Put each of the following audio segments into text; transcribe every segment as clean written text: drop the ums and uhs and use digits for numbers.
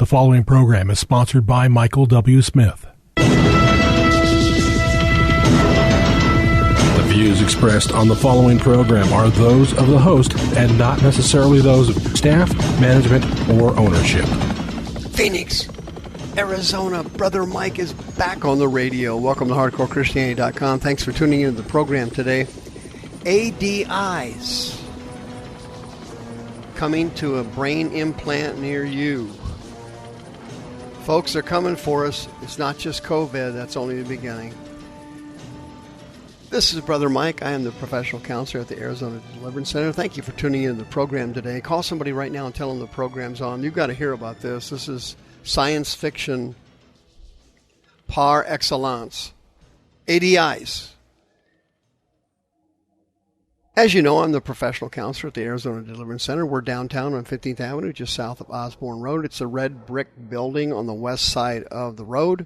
following program is sponsored by Michael W. Smith. The views expressed on the following program are those of the host and not necessarily those of staff, management, or ownership. Phoenix, Arizona, Brother Mike is back on the radio. Welcome to HardcoreChristianity.com. Thanks for tuning into the program today. ADIs coming to a brain implant near you. Folks, they're coming for us. It's not just COVID. That's only the beginning. This is Brother Mike. I am the professional counselor at the Arizona Deliverance Center. Thank you for tuning in to the program today. Call somebody right now and tell them the program's on. You've got to hear about this. This is science fiction par excellence. ADIs. As you know, I'm the professional counselor at the Arizona Deliverance Center. We're downtown on 15th Avenue, just south of Osborne Road. It's a red brick building on the west side of the road.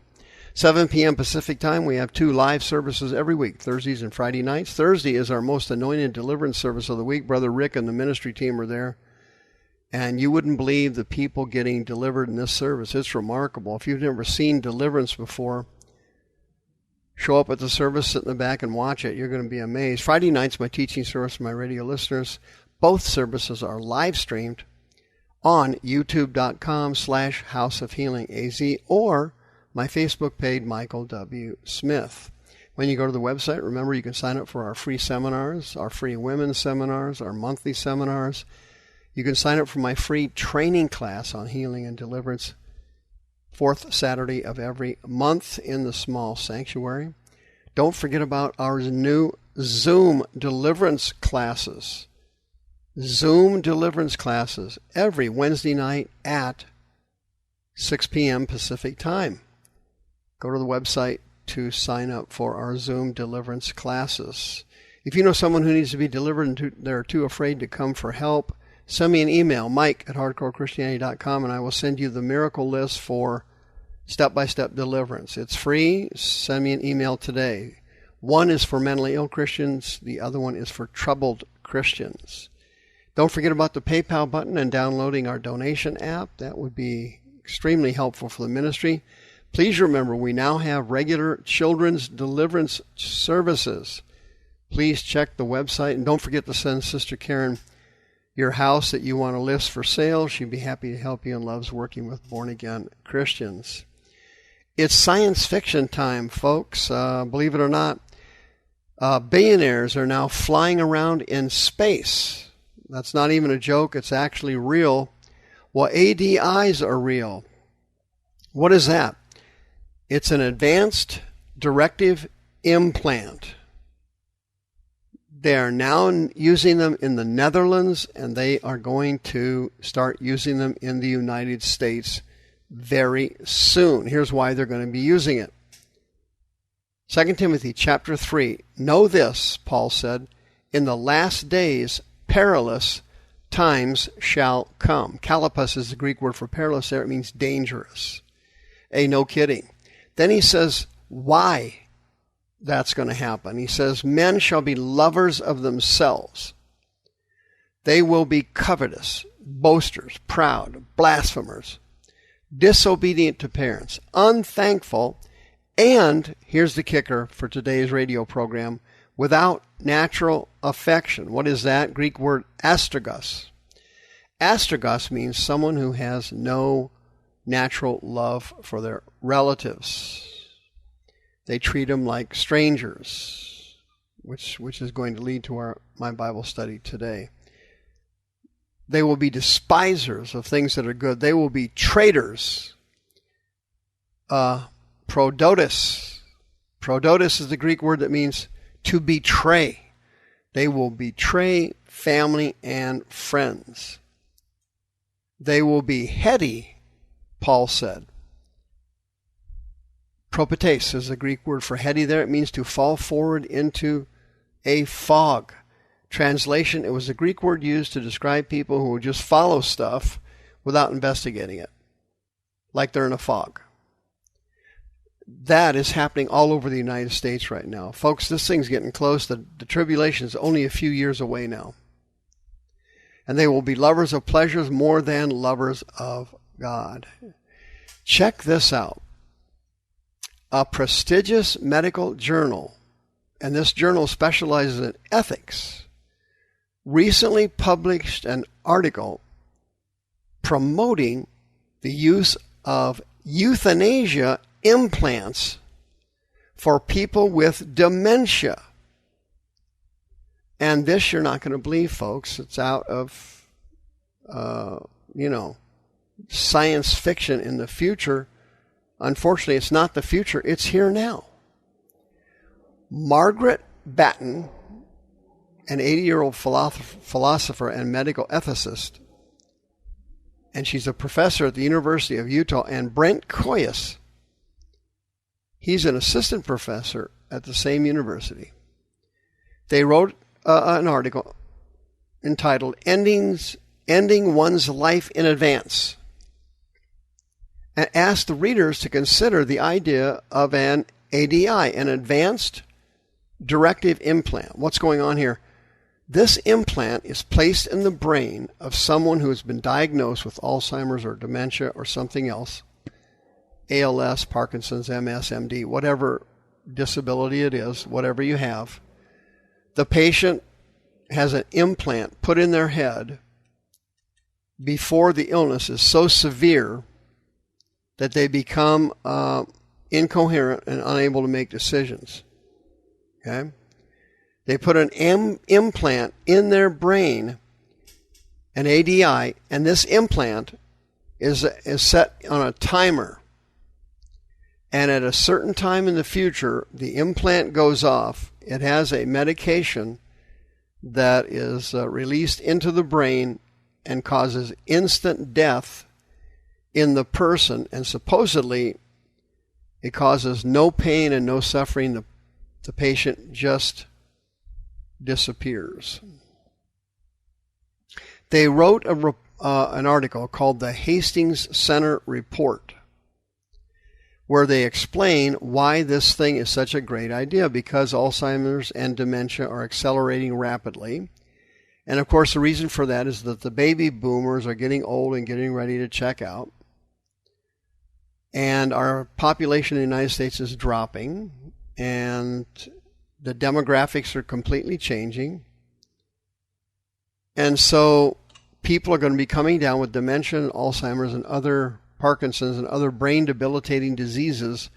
7 p.m. Pacific time. We have 2 live services every week, Thursdays and Friday nights. Thursday is our most anointed deliverance service of the week. Brother Rick and the ministry team are there. And you wouldn't believe the people getting delivered in this service. It's remarkable. If you've never seen deliverance before, show up at the service, sit in the back and watch it. You're going to be amazed. Friday night's my teaching service for my radio listeners. Both services are live streamed on youtube.com/houseofhealingaz or my Facebook page, Michael W. Smith. When you go to the website, remember you can sign up for our free seminars, our free women's seminars, our monthly seminars. You can sign up for my free training class on healing and deliverance, 4th Saturday of every month in the small sanctuary. Don't forget about our new Zoom deliverance classes. Zoom deliverance classes every Wednesday night at 6 p.m. Pacific time. Go to the website to sign up for our Zoom deliverance classes. If you know someone who needs to be delivered and they're too afraid to come for help, send me an email, mike@hardcorechristianity.com, and I will send you the miracle list for step-by-step deliverance. It's free. Send me an email today. One is for mentally ill Christians. The other one is for troubled Christians. Don't forget about the PayPal button and downloading our donation app. That would be extremely helpful for the ministry. Please remember, we now have regular children's deliverance services. Please check the website, and don't forget to send Sister Karen your house that you want to list for sale. She'd be happy to help you and loves working with born-again Christians. It's science fiction time, folks. Believe it or not, billionaires are now flying around in space. That's not even a joke. It's actually real. Well, ADIs are real. What is that? It's an advanced directive implant. They are now using them in the Netherlands, and they are going to start using them in the United States very soon. Here's why they're going to be using it. 2 Timothy chapter 3. Know this, Paul said, in the last days perilous times shall come. Kalapus is the Greek word for perilous there. It means dangerous. Hey, no kidding. Then he says, why that's going to happen. He says, men shall be lovers of themselves. They will be covetous, boasters, proud, blasphemers, disobedient to parents, unthankful, and, here's the kicker for today's radio program, without natural affection. What is that? Greek word astragos. Astragos means someone who has no natural love for their relatives. They treat them like strangers, which is going to lead to my Bible study today. They will be despisers of things that are good. They will be traitors. Prodotus. Prodotus is the Greek word that means to betray. They will betray family and friends. They will be heady, Paul said. Propetes is the Greek word for heady there. It means to fall forward into a fog. Translation, it was a Greek word used to describe people who would just follow stuff without investigating it, like they're in a fog. That is happening all over the United States right now. Folks, this thing's getting close. The tribulation is only a few years away now. And they will be lovers of pleasures more than lovers of God. Check this out. A prestigious medical journal, and this journal specializes in ethics, recently published an article promoting the use of euthanasia implants for people with dementia. And this you're not going to believe, folks. It's out of, science fiction in the future. Unfortunately, it's not the future. It's here now. Margaret Batten, an 80-year-old philosopher and medical ethicist, and she's a professor at the University of Utah, and Brent Koyas, he's an assistant professor at the same university. They wrote an article entitled Ending One's Life in Advance, and asked the readers to consider the idea of an ADI, an advanced directive implant. What's going on here? This implant is placed in the brain of someone who has been diagnosed with Alzheimer's or dementia or something else, ALS, Parkinson's, MS, MD, whatever disability it is, whatever you have. The patient has an implant put in their head before the illness is so severe that they become incoherent and unable to make decisions. Okay? They put an implant in their brain, an ADI, and this implant is set on a timer. And at a certain time in the future, the implant goes off. It has a medication that is released into the brain and causes instant death in the person, and supposedly it causes no pain and no suffering. The patient just disappears. They wrote an article called the Hastings Center Report, where they explain why this thing is such a great idea, because Alzheimer's and dementia are accelerating rapidly. And of course, the reason for that is that the baby boomers are getting old and getting ready to check out. And our population in the United States is dropping, and the demographics are completely changing. And so people are going to be coming down with dementia and Alzheimer's and other Parkinson's and other brain debilitating diseases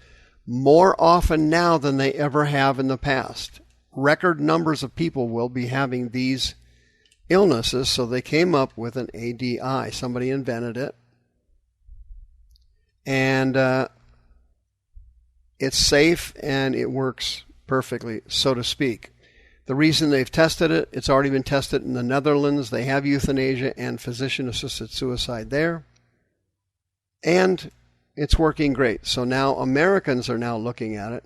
more often now than they ever have in the past. Record numbers of people will be having these illnesses, so they came up with an ADI. Somebody invented it. And it's safe and it works perfectly, so to speak. The reason they've tested it, it's already been tested in the Netherlands. They have euthanasia and physician-assisted suicide there. And it's working great. So now Americans are now looking at it.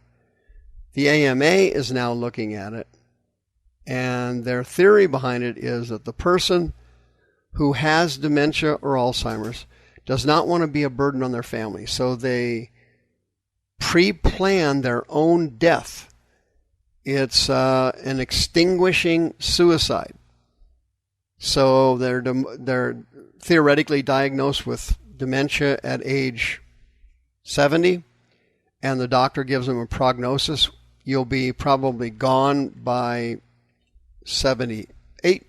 The AMA is now looking at it. And their theory behind it is that the person who has dementia or Alzheimer's does not want to be a burden on their family. So they pre-plan their own death. It's an extinguishing suicide. So they're theoretically diagnosed with dementia at age 70, and the doctor gives them a prognosis. You'll be probably gone by 78.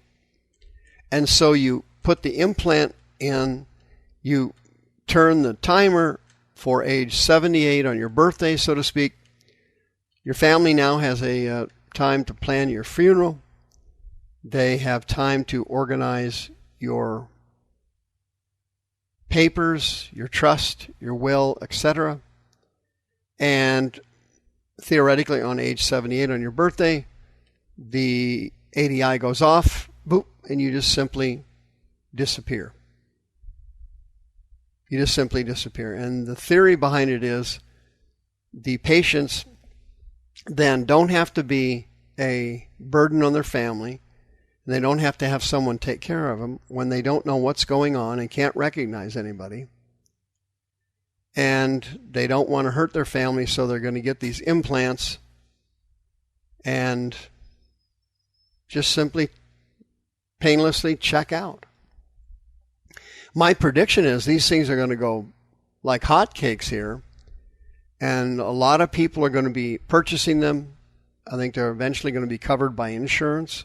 And so you put the implant in, you turn the timer for age 78 on your birthday, so to speak. Your family now has a time to plan your funeral. They have time to organize your papers, your trust, your will, etc. And theoretically, on age 78 on your birthday, the ADI goes off, boop, and you just simply disappear. You just simply disappear. And the theory behind it is the patients then don't have to be a burden on their family. They don't have to have someone take care of them when they don't know what's going on and can't recognize anybody. And they don't want to hurt their family, so they're going to get these implants and just simply painlessly check out. My prediction is these things are going to go like hotcakes here, and a lot of people are going to be purchasing them. I think they're eventually going to be covered by insurance.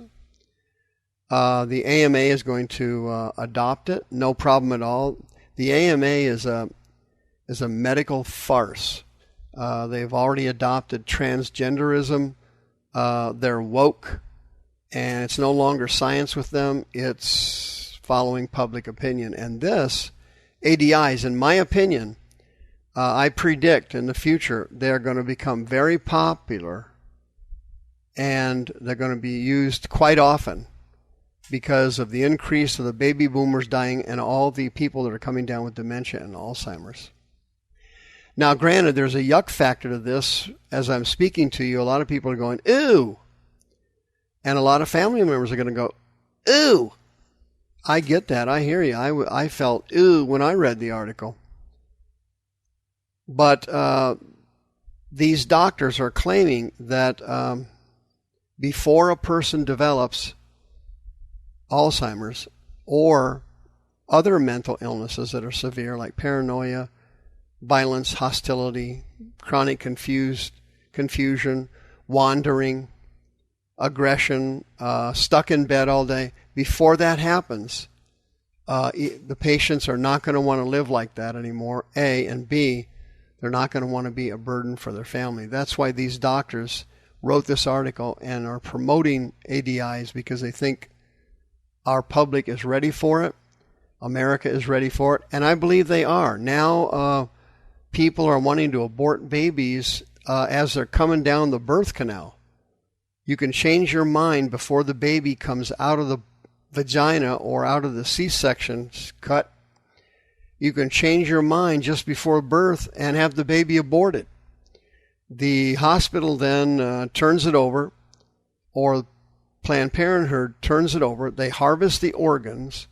The AMA is going to adopt it, no problem at all. The AMA is a medical farce. They've already adopted transgenderism. They're woke, and it's no longer science with them. It's following public opinion. And this, ADIs, in my opinion, I predict in the future they're going to become very popular, and they're going to be used quite often because of the increase of the baby boomers dying and all the people that are coming down with dementia and Alzheimer's. Now, granted, there's a yuck factor to this. As I'm speaking to you, a lot of people are going, ew. And a lot of family members are going to go, ew. I get that. I hear you. I felt ew when I read the article. But these doctors are claiming that before a person develops Alzheimer's or other mental illnesses that are severe, like paranoia, violence, hostility, chronic confusion, wandering, aggression, stuck in bed all day. Before that happens, the patients are not going to want to live like that anymore, A, and B, they're not going to want to be a burden for their family. That's why these doctors wrote this article and are promoting ADIs, because they think our public is ready for it. America is ready for it, and I believe they are. Now people are wanting to abort babies as they're coming down the birth canal. You can change your mind before the baby comes out of the vagina or out of the C-section cut. You can change your mind just before birth and have the baby aborted. The hospital then turns it over, or Planned Parenthood turns it over. They harvest the organs,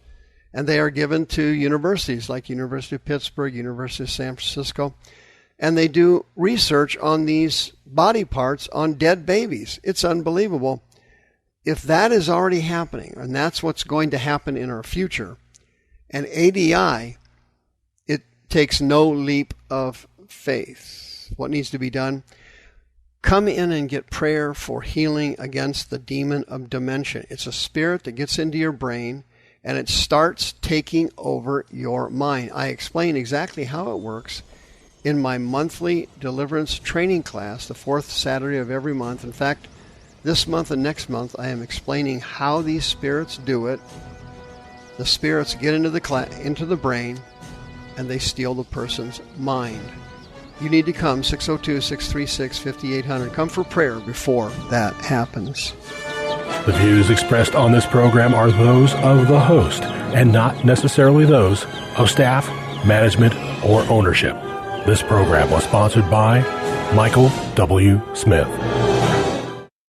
and they are given to universities like University of Pittsburgh, University of San Francisco, and they do research on these body parts on dead babies. It's unbelievable. If that is already happening, and that's what's going to happen in our future, and ADI, it takes no leap of faith. What needs to be done? Come in and get prayer for healing against the demon of dementia. It's a spirit that gets into your brain, and it starts taking over your mind. I explain exactly how it works in my monthly deliverance training class, the fourth Saturday of every month. In fact, this month and next month, I am explaining how these spirits do it. The spirits get into the brain, and they steal the person's mind. You need to come, 602-636-5800. Come for prayer before that happens. The views expressed on this program are those of the host and not necessarily those of staff, management, or ownership. This program was sponsored by Michael W. Smith.